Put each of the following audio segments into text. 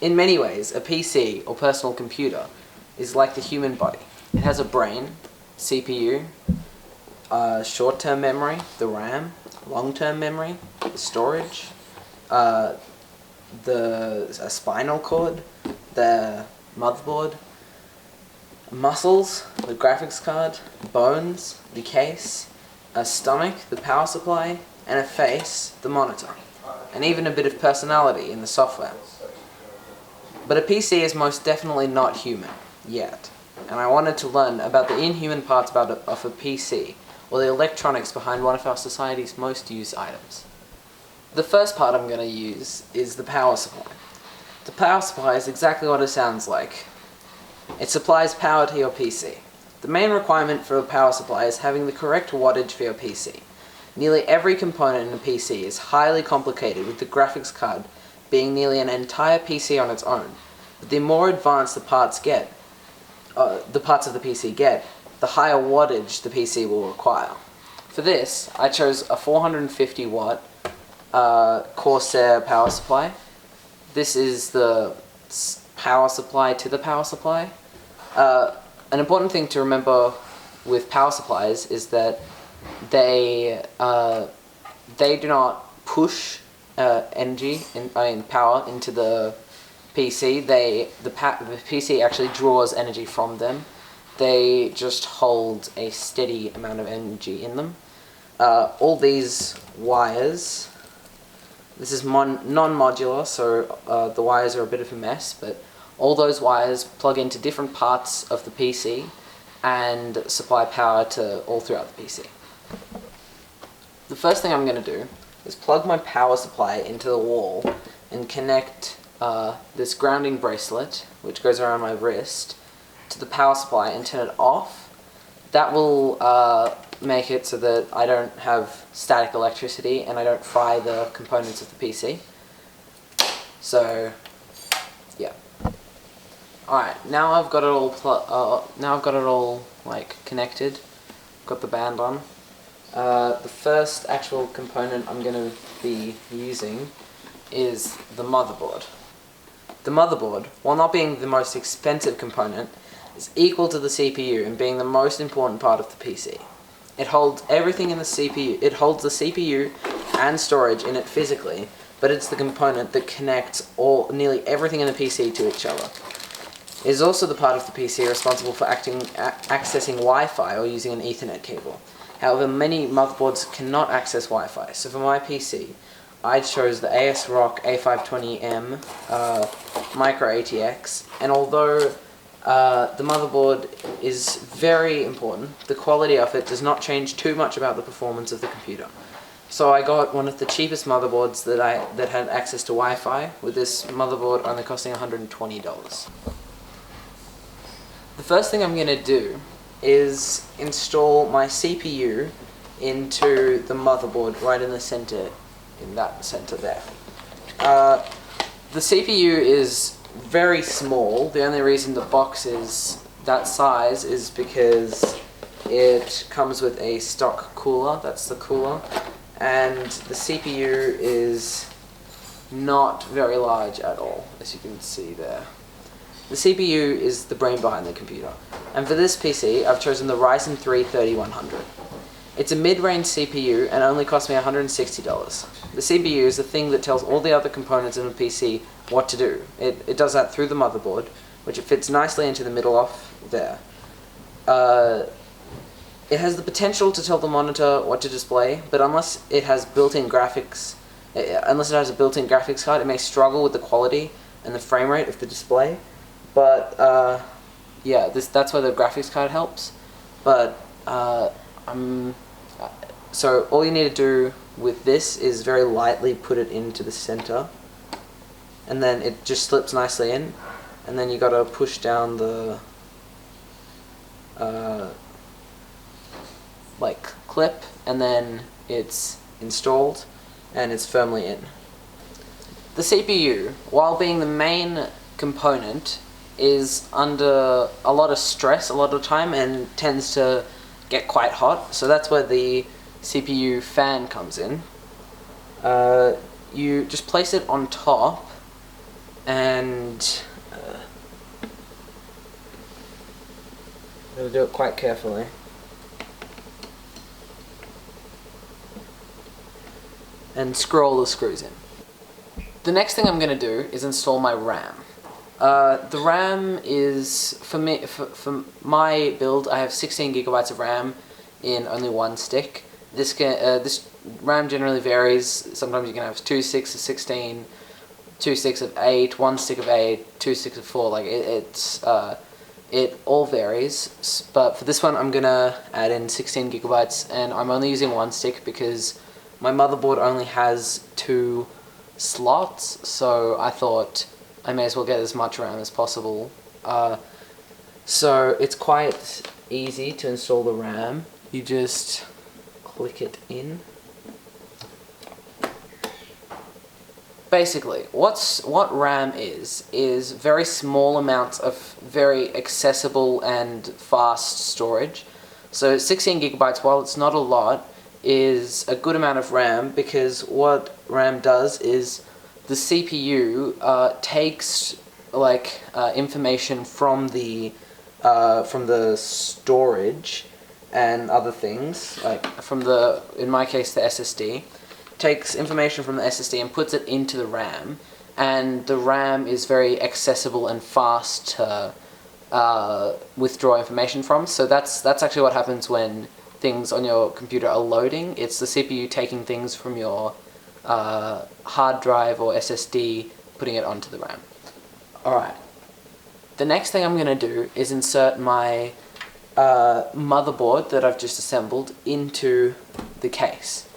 In many ways, a PC, or personal computer, is like the human body. It has a brain, CPU, short-term memory, the RAM, long-term memory, the storage, a spinal cord, the motherboard, muscles, the graphics card, bones, the case, a stomach, the power supply, and a face, the monitor, and even a bit of personality in the software. But a PC is most definitely not human, yet, and I wanted to learn about the inhuman parts of a PC, or the electronics behind one of our society's most used items. The first part I'm going to use is the power supply. The power supply is exactly what it sounds like. It supplies power to your PC. The main requirement for a power supply is having the correct wattage for your PC. Nearly every component in a PC is highly complicated, with the graphics card being nearly an entire PC on its own. But the more advanced the parts of the PC get, the higher wattage the PC will require. For this, I chose a 450 watt Corsair power supply. This is the power supply to the power supply. An important thing to remember with power supplies is that they do not push power into the PC. The PC actually draws energy from them. They just hold a steady amount of energy in them. All these wires, this is non-modular, so the wires are a bit of a mess, but all those wires plug into different parts of the PC and supply power to all throughout the PC. The first thing I'm going to do is plug my power supply into the wall and connect this grounding bracelet, which goes around my wrist, to the power supply and turn it off. That will make it so that I don't have static electricity and I don't fry the components of the PC. So, yeah. Alright, now I've got it all connected. Got the band on. The first actual component I'm going to be using is the motherboard. The motherboard, while not being the most expensive component, is equal to the CPU in being the most important part of the PC. It holds everything in the CPU. It holds the CPU and storage in it physically, but it's the component that connects nearly everything in the PC to each other. It is also the part of the PC responsible for accessing Wi-Fi or using an Ethernet cable. However, many motherboards cannot access Wi-Fi, so for my PC, I chose the ASRock A520M Micro ATX, and although the motherboard is very important, the quality of it does not change too much about the performance of the computer. So I got one of the cheapest motherboards that had access to Wi-Fi, with this motherboard only costing $120. The first thing I'm going to do is install my CPU into the motherboard right in the center, in that center there. The CPU is very small. The only reason the box is that size is because it comes with a stock cooler, that's the cooler, and the CPU is not very large at all, as you can see there. The CPU is the brain behind the computer, and for this PC I've chosen the Ryzen 3 3100. It's a mid-range CPU and only cost me $160. The CPU is the thing that tells all the other components in a PC what to do. It does that through the motherboard, which it fits nicely into the middle off there. It has the potential to tell the monitor what to display, but unless it has a built-in graphics card, it may struggle with the quality and the frame rate of the display. But yeah, that's where the graphics card helps. But so all you need to do with this is very lightly put it into the center, and then it just slips nicely in, and then you got to push down the clip, and then it's installed and it's firmly in. The CPU, while being the main component, is under a lot of stress a lot of the time and tends to get quite hot, so that's where the CPU fan comes in. You just place it on top, and and I'm going to do it quite carefully. And screw all the screws in. The next thing I'm going to do is install my RAM. The RAM is, for my build, I have 16 gigabytes of RAM in only one stick. This RAM generally varies. Sometimes you can have 2 sticks of 16, 2 sticks of 8, 1 stick of 8, 2 sticks of 4. Like it all varies. But for this one, I'm gonna add in 16 gigabytes, and I'm only using one stick because my motherboard only has 2 slots. So I thought I may as well get as much RAM as possible. So it's quite easy to install the RAM. You just click it in. Basically, what RAM is very small amounts of very accessible and fast storage. So 16 gigabytes, while it's not a lot, is a good amount of RAM, because what RAM does is the CPU takes information from the storage and other things, like in my case, the SSD, takes information from the SSD and puts it into the RAM, and the RAM is very accessible and fast to withdraw information from. So that's actually what happens when things on your computer are loading. It's the CPU taking things from your hard drive or SSD, putting it onto the RAM. Alright. The next thing I'm going to do is insert my motherboard that I've just assembled into the case.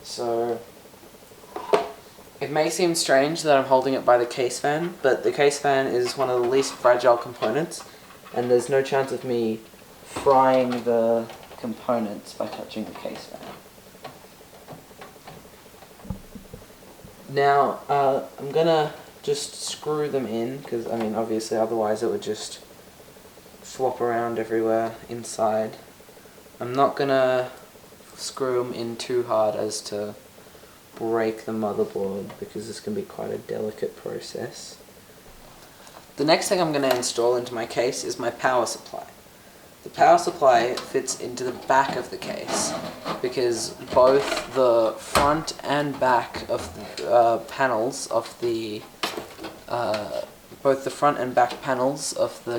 So it may seem strange that I'm holding it by the case fan, but the case fan is one of the least fragile components, and there's no chance of me frying the components by touching the case fan. Now, I'm gonna just screw them in, because, I mean, obviously otherwise it would just flop around everywhere inside. I'm not gonna screw them in too hard as to break the motherboard, because this can be quite a delicate process. The next thing I'm going to install into my case is my power supply. The power supply fits into the back of the case, because both the front and back of the panels of the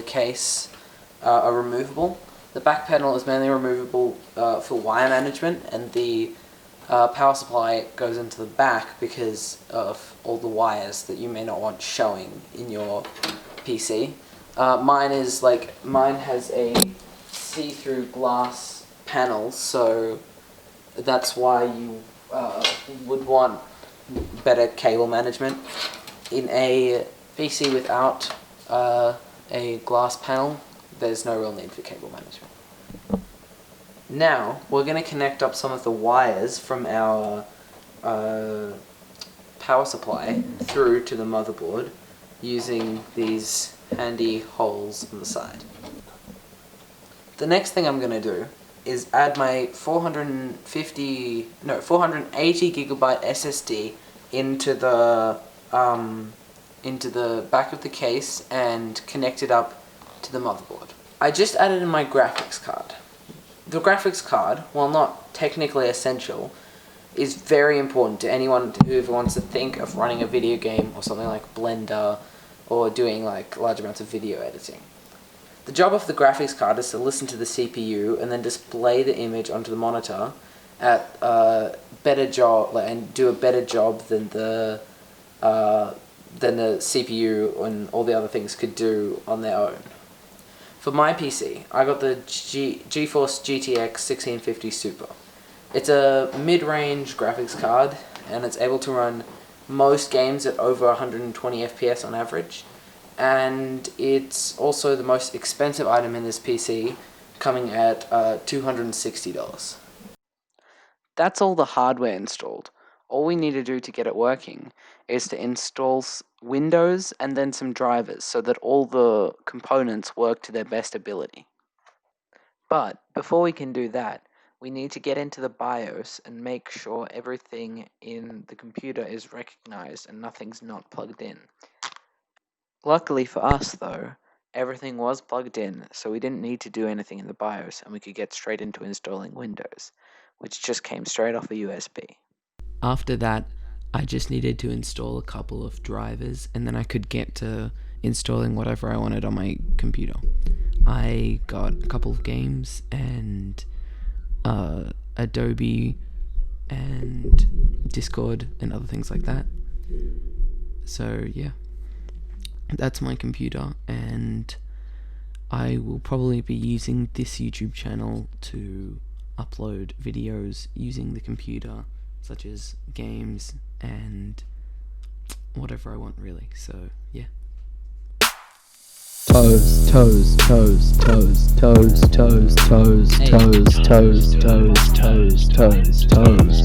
case are removable. The back panel is mainly removable for wire management, and the power supply goes into the back because of all the wires that you may not want showing in your PC. Mine has a see-through glass panel, so that's why you would want better cable management. In a PC without a glass panel, there's no real need for cable management. Now, we're going to connect up some of the wires from our power supply through to the motherboard using these handy holes on the side. The next thing I'm going to do is add my 480 gigabyte SSD into the back of the case and connect it up to the motherboard. I just added in my graphics card. The graphics card, while not technically essential, is very important to anyone who wants to think of running a video game or something like Blender, or doing like large amounts of video editing. The job of the graphics card is to listen to the CPU and then display the image onto the monitor at better job and do a better job than the CPU and all the other things could do on their own. For my PC, I got the GeForce GTX 1650 Super. It's a mid-range graphics card, and it's able to run most games at over 120 FPS on average, and it's also the most expensive item in this PC, coming at $260. That's all the hardware installed. All we need to do to get it working is to install Windows and then some drivers so that all the components work to their best ability. But before we can do that, we need to get into the BIOS and make sure everything in the computer is recognized and nothing's not plugged in. Luckily for us, though, everything was plugged in, so we didn't need to do anything in the BIOS and we could get straight into installing Windows, which just came straight off a USB. After that, I just needed to install a couple of drivers and then I could get to installing whatever I wanted on my computer. I got a couple of games and Adobe and Discord and other things like that. So, yeah, that's my computer, and I will probably be using this YouTube channel to upload videos using the computer, such as games and whatever I want, really. So, yeah. Toes, toes, toes, toes, toes, toes, toes, toes, toes, toes, toes, toes, toes.